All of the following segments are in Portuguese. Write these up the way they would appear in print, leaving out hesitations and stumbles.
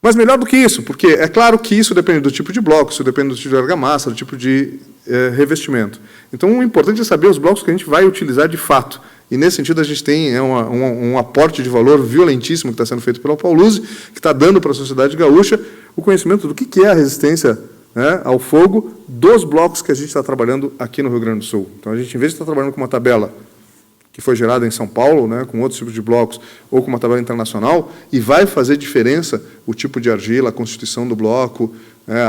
Mas melhor do que isso, porque é claro que isso depende do tipo de bloco, isso depende do tipo de argamassa, do tipo de revestimento. Então, o importante é saber os blocos que a gente vai utilizar de fato. E, nesse sentido, a gente tem um aporte de valor violentíssimo que está sendo feito pela Pauluse, que está dando para a sociedade gaúcha o conhecimento do que é a resistência, né, ao fogo dos blocos que a gente está trabalhando aqui no Rio Grande do Sul. Então, a gente, em vez de estar trabalhando com uma tabela que foi gerada em São Paulo, né, com outros tipos de blocos, ou com uma tabela internacional, e vai fazer diferença o tipo de argila, a constituição do bloco,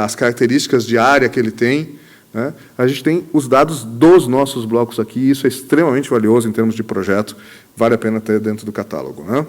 as características de área que ele tem, né, a gente tem os dados dos nossos blocos aqui, e isso é extremamente valioso em termos de projeto, vale a pena ter dentro do catálogo, né?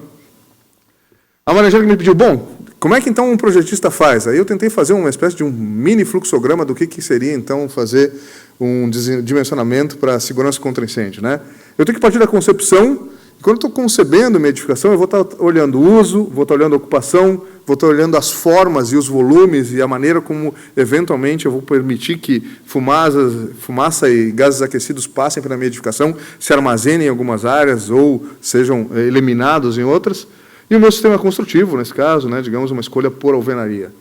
A Maria Angélica me pediu, bom, como é que então um projetista faz? Aí eu tentei fazer uma espécie de um mini fluxograma do que seria então fazer um dimensionamento para segurança contra incêndio, né? Eu tenho que partir da concepção, e quando eu estou concebendo minha edificação, eu vou estar olhando o uso, vou estar olhando a ocupação, vou estar olhando as formas e os volumes e a maneira como, eventualmente, eu vou permitir que fumaça e gases aquecidos passem pela minha edificação, se armazenem em algumas áreas ou sejam eliminados em outras. E o meu sistema construtivo, nesse caso, né, digamos, uma escolha por alvenaria.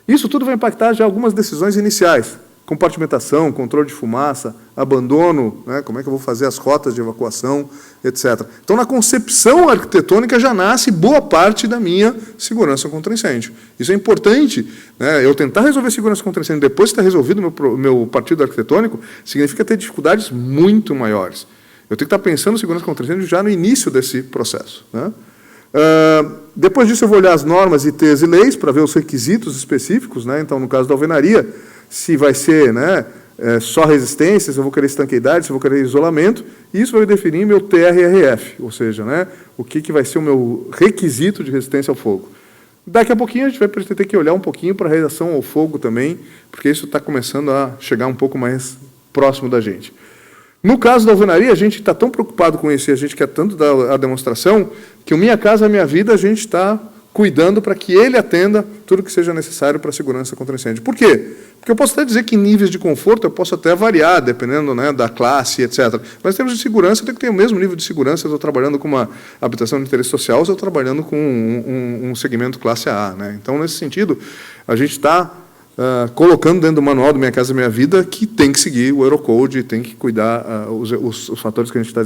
Isso tudo vai impactar já algumas decisões iniciais. Compartimentação, controle de fumaça, abandono, né, como é que eu vou fazer as rotas de evacuação, etc. Então, na concepção arquitetônica já nasce boa parte da minha segurança contra incêndio. Isso é importante, né, eu tentar resolver segurança contra incêndio depois que está resolvido o meu partido arquitetônico, significa ter dificuldades muito maiores. Eu tenho que estar pensando em segurança contra incêndio já no início desse processo, né? Depois disso, eu vou olhar as normas, ITs e leis para ver os requisitos específicos, né? Então, no caso da alvenaria, se vai ser, né, só resistência, se eu vou querer estanqueidade, se eu vou querer isolamento, e isso vai definir meu TRRF, ou seja, né, o que vai ser o meu requisito de resistência ao fogo. Daqui a pouquinho a gente vai ter que olhar um pouquinho para a reação ao fogo também, porque isso está começando a chegar um pouco mais próximo da gente. No caso da alvenaria, a gente está tão preocupado com isso, e a gente quer tanto dar a demonstração, que o Minha Casa Minha Vida a gente está cuidando para que ele atenda tudo que seja necessário para a segurança contra incêndio. Por quê? Porque eu posso até dizer que em níveis de conforto eu posso até variar, dependendo, né, da classe, etc. Mas em termos de segurança, eu tenho que ter o mesmo nível de segurança se eu estou trabalhando com uma habitação de interesse social, se eu estou trabalhando com um segmento classe A, né? Então, nesse sentido, a gente está colocando dentro do manual do Minha Casa Minha Vida que tem que seguir o Eurocode, tem que cuidar os fatores que a gente está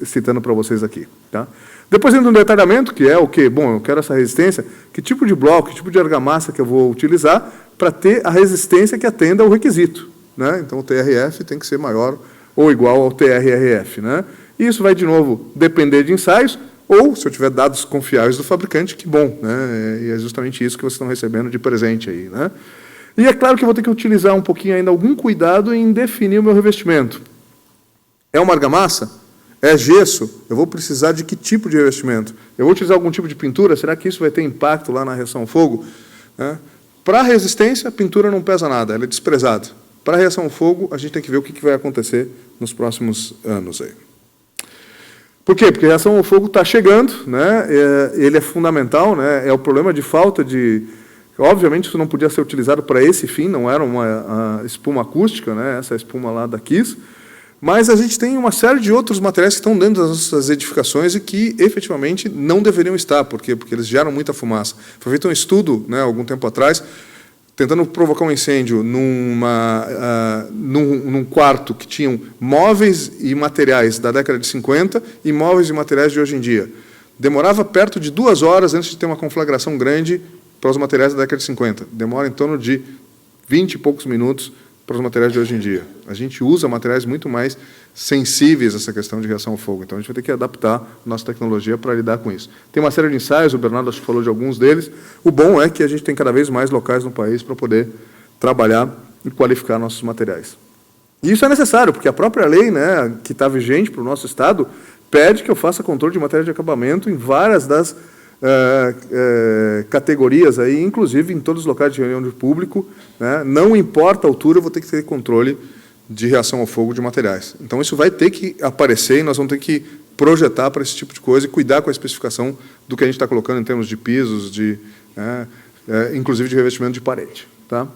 citando para vocês aqui, tá? Depois, dentro do detalhamento, que é o quê? Bom, eu quero essa resistência, que tipo de bloco, que tipo de argamassa que eu vou utilizar para ter a resistência que atenda ao requisito, né? Então, o TRF tem que ser maior ou igual ao TRRF, né? E isso vai, de novo, depender de ensaios, ou, se eu tiver dados confiáveis do fabricante, que bom, né? E é justamente isso que vocês estão recebendo de presente aí, né? E é claro que eu vou ter que utilizar um pouquinho ainda, algum cuidado em definir o meu revestimento. É uma argamassa? É gesso? Eu vou precisar de que tipo de revestimento? Eu vou utilizar algum tipo de pintura? Será que isso vai ter impacto lá na reação ao fogo? Para a resistência, a pintura não pesa nada, ela é desprezada. Para a reação ao fogo, a gente tem que ver o que vai acontecer nos próximos anos aí. Por quê? Porque a reação ao fogo está chegando, né? Ele é fundamental, né? É o problema de falta de... Obviamente, isso não podia ser utilizado para esse fim, não era uma espuma acústica, né? Essa espuma lá da Kiss, mas a gente tem uma série de outros materiais que estão dentro das nossas edificações e que, efetivamente, não deveriam estar. Por quê? Porque eles geram muita fumaça. Foi feito um estudo, né, algum tempo atrás, tentando provocar um incêndio num quarto que tinham móveis e materiais da década de 50 e móveis e materiais de hoje em dia. Demorava perto de 2 horas antes de ter uma conflagração grande para os materiais da década de 50. Demora em torno de 20 e poucos minutos para os materiais de hoje em dia. A gente usa materiais muito mais sensíveis a essa questão de reação ao fogo. Então, a gente vai ter que adaptar a nossa tecnologia para lidar com isso. Tem uma série de ensaios, o Bernardo acho que falou de alguns deles. O bom é que a gente tem cada vez mais locais no país para poder trabalhar e qualificar nossos materiais. E isso é necessário, porque a própria lei, né, que está vigente para o nosso Estado pede que eu faça controle de matéria de acabamento em várias das categorias, aí, inclusive em todos os locais de reunião de público, né, não importa a altura, eu vou ter que ter controle de reação ao fogo de materiais. Então, isso vai ter que aparecer e nós vamos ter que projetar para esse tipo de coisa e cuidar com a especificação do que a gente está colocando em termos de pisos, inclusive de revestimento de parede. Tá?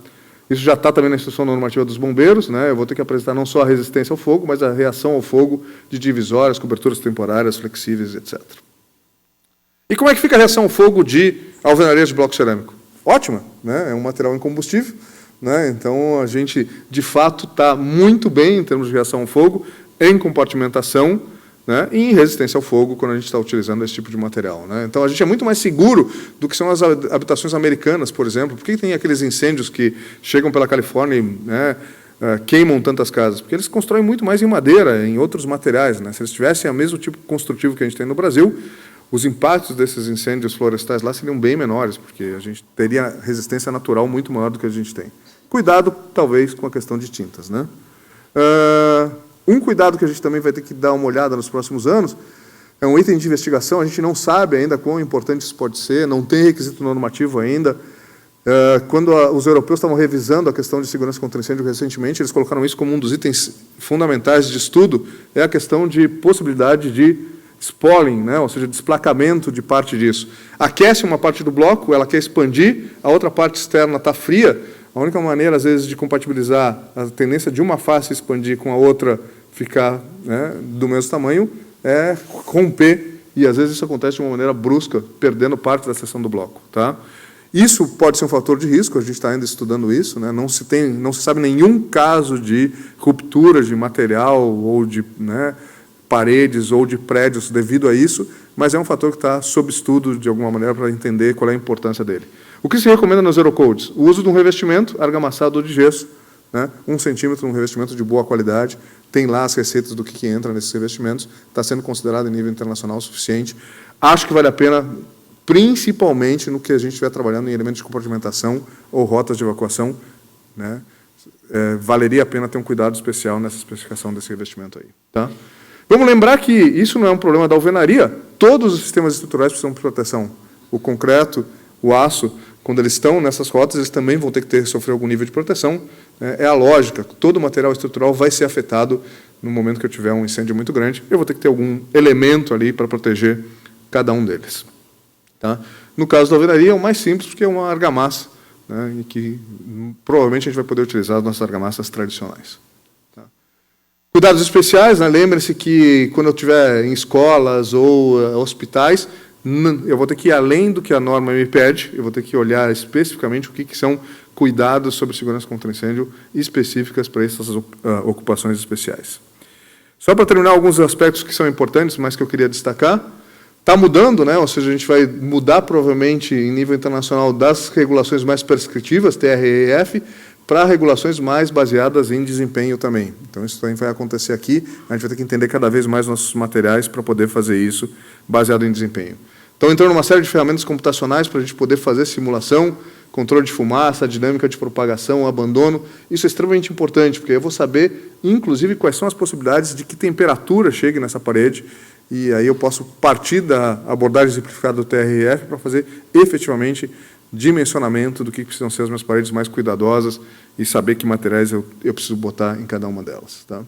Isso já está também na instrução normativa dos bombeiros, né? Eu vou ter que apresentar não só a resistência ao fogo, mas a reação ao fogo de divisórias, coberturas temporárias, flexíveis, etc. E como é que fica a reação ao fogo de alvenarias de bloco cerâmico? ótima, né? É um material incombustível, né? Então, a gente, de fato, está muito bem em termos de reação ao fogo, em compartimentação, né, e em resistência ao fogo, quando a gente está utilizando esse tipo de material, né? Então, a gente é muito mais seguro do que são as habitações americanas, por exemplo. Por que tem aqueles incêndios que chegam pela Califórnia e, né, queimam tantas casas? Porque eles constroem muito mais em madeira, em outros materiais, né? Se eles tivessem o mesmo tipo construtivo que a gente tem no Brasil, os impactos desses incêndios florestais lá seriam bem menores, porque a gente teria resistência natural muito maior do que a gente tem. Cuidado, talvez, com a questão de tintas, né? Um cuidado que a gente também vai ter que dar uma olhada nos próximos anos é um item de investigação. A gente não sabe ainda quão importante isso pode ser, não tem requisito normativo ainda. Quando os europeus estavam revisando a questão de segurança contra incêndio recentemente, eles colocaram isso como um dos itens fundamentais de estudo, é a questão de possibilidade de spalling, né? Ou seja, desplacamento de parte disso. Aquece uma parte do bloco, ela quer expandir, a outra parte externa está fria. A única maneira, às vezes, de compatibilizar a tendência de uma face expandir com a outra ficar, né, do mesmo tamanho é romper, e às vezes isso acontece de uma maneira brusca, perdendo parte da seção do bloco, tá? Isso pode ser um fator de risco, a gente está ainda estudando isso, né? Não se sabe nenhum caso de ruptura de material ou de, né, paredes ou de prédios devido a isso, mas é um fator que está sob estudo de alguma maneira para entender qual é a importância dele. O que se recomenda nos Eurocodes? O uso de um revestimento argamassado ou de gesso, né? 1 centímetro, um revestimento de boa qualidade. Tem lá as receitas do que entra nesses revestimentos. Está sendo considerado em nível internacional o suficiente. Acho que vale a pena, principalmente no que a gente estiver trabalhando em elementos de compartimentação ou rotas de evacuação, né? Valeria a pena ter um cuidado especial nessa especificação desse revestimento aí, tá? Vamos lembrar que isso não é um problema da alvenaria. Todos os sistemas estruturais precisam de proteção. O concreto, o aço, quando eles estão nessas rotas, eles também vão ter que sofrer algum nível de proteção. É a lógica. Todo material estrutural vai ser afetado no momento que eu tiver um incêndio muito grande. Eu vou ter que ter algum elemento ali para proteger cada um deles, tá? No caso da alvenaria, é o mais simples, porque é uma argamassa, né, e que provavelmente a gente vai poder utilizar as nossas argamassas tradicionais. Tá? Cuidados especiais, né? Lembre-se que quando eu estiver em escolas ou hospitais, eu vou ter que ir além do que a norma me pede, eu vou ter que olhar especificamente o que são cuidados sobre segurança contra incêndio específicas para essas ocupações especiais. Só para terminar, alguns aspectos que são importantes, mas que eu queria destacar. Está mudando, né? Ou seja, a gente vai mudar provavelmente em nível internacional das regulações mais prescritivas, TREF, para regulações mais baseadas em desempenho também. Então, isso também vai acontecer aqui. A gente vai ter que entender cada vez mais nossos materiais para poder fazer isso baseado em desempenho. Então, entrando uma série de ferramentas computacionais para a gente poder fazer simulação, controle de fumaça, dinâmica de propagação, abandono. Isso é extremamente importante, porque eu vou saber, inclusive, quais são as possibilidades de que temperatura chegue nessa parede, e aí eu posso partir da abordagem simplificada do TRF para fazer efetivamente dimensionamento do que precisam ser as minhas paredes mais cuidadosas e saber que materiais eu preciso botar em cada uma delas, tá?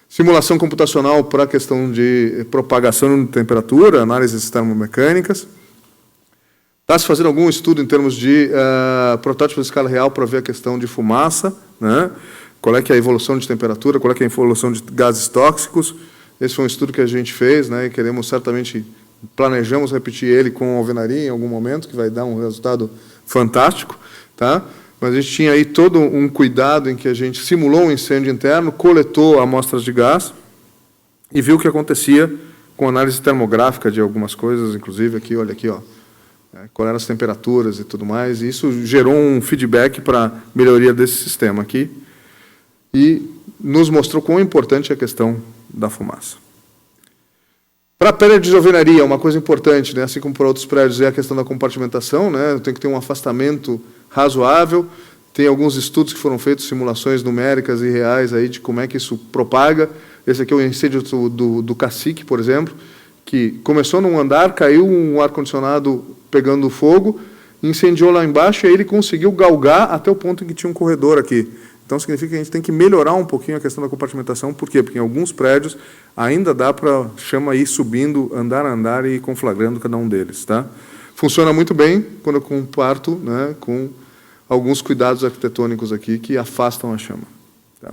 Simulação computacional para a questão de propagação de temperatura, análises termomecânicas. Está se fazendo algum estudo em termos de protótipos de escala real para ver a questão de fumaça, né? Qual é que é a evolução de temperatura, qual é que é a evolução de gases tóxicos. Esse foi um estudo que a gente fez, né? E queremos certamente, planejamos repetir ele com a alvenaria em algum momento, que vai dar um resultado fantástico, tá? Mas a gente tinha aí todo um cuidado em que a gente simulou um incêndio interno, coletou amostras de gás e viu o que acontecia com análise termográfica de algumas coisas, inclusive aqui, olha aqui, ó, qual eram as temperaturas e tudo mais, e isso gerou um feedback para a melhoria desse sistema aqui e nos mostrou quão importante é a questão da fumaça. Para a prédio de alvenaria, uma coisa importante, né, assim como para outros prédios, é a questão da compartimentação, né, tem que ter um afastamento razoável. Tem alguns estudos que foram feitos, simulações numéricas e reais aí de como é que isso propaga. Esse aqui é o incêndio do Cacique, por exemplo, que começou num andar, caiu um ar-condicionado pegando fogo, incendiou lá embaixo e aí ele conseguiu galgar até o ponto em que tinha um corredor aqui. Então, significa que a gente tem que melhorar um pouquinho a questão da compartimentação. Por quê? Porque em alguns prédios ainda dá para, chama ir subindo, andar a andar e ir conflagrando cada um deles, tá? Funciona muito bem quando eu comparto, né, com alguns cuidados arquitetônicos aqui que afastam a chama, tá?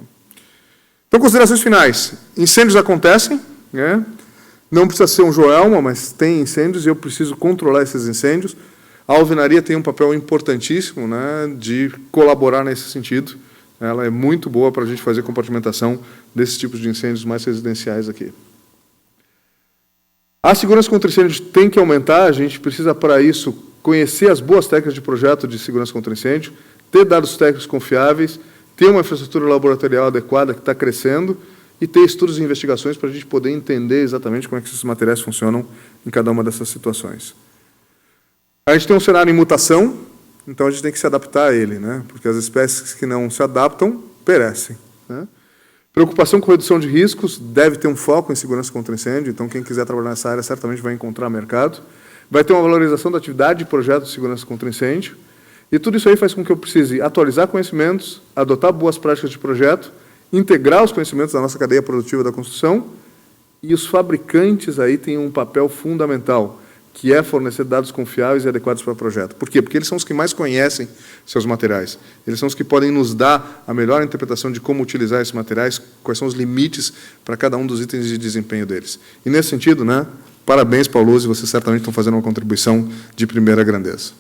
Então, considerações finais. Incêndios acontecem, né? Não precisa ser um Joelma, mas tem incêndios e eu preciso controlar esses incêndios. A alvenaria tem um papel importantíssimo, né, de colaborar nesse sentido. Ela é muito boa para a gente fazer compartimentação desses tipos de incêndios mais residenciais aqui. A segurança contra incêndio tem que aumentar, a gente precisa, para isso, conhecer as boas técnicas de projeto de segurança contra incêndio, ter dados técnicos confiáveis, ter uma infraestrutura laboratorial adequada que está crescendo e ter estudos e investigações para a gente poder entender exatamente como é que esses materiais funcionam em cada uma dessas situações. A gente tem um cenário em mutação, então a gente tem que se adaptar a ele, né? Porque as espécies que não se adaptam, perecem, né? Preocupação com redução de riscos, deve ter um foco em segurança contra incêndio, então quem quiser trabalhar nessa área certamente vai encontrar mercado. Vai ter uma valorização da atividade de projeto de segurança contra incêndio, e tudo isso aí faz com que eu precise atualizar conhecimentos, adotar boas práticas de projeto, integrar os conhecimentos da nossa cadeia produtiva da construção, e os fabricantes aí têm um papel fundamental, que é fornecer dados confiáveis e adequados para o projeto. Por quê? Porque eles são os que mais conhecem seus materiais. Eles são os que podem nos dar a melhor interpretação de como utilizar esses materiais, quais são os limites para cada um dos itens de desempenho deles. E, nesse sentido, né, parabéns, Paulose, vocês certamente estão fazendo uma contribuição de primeira grandeza.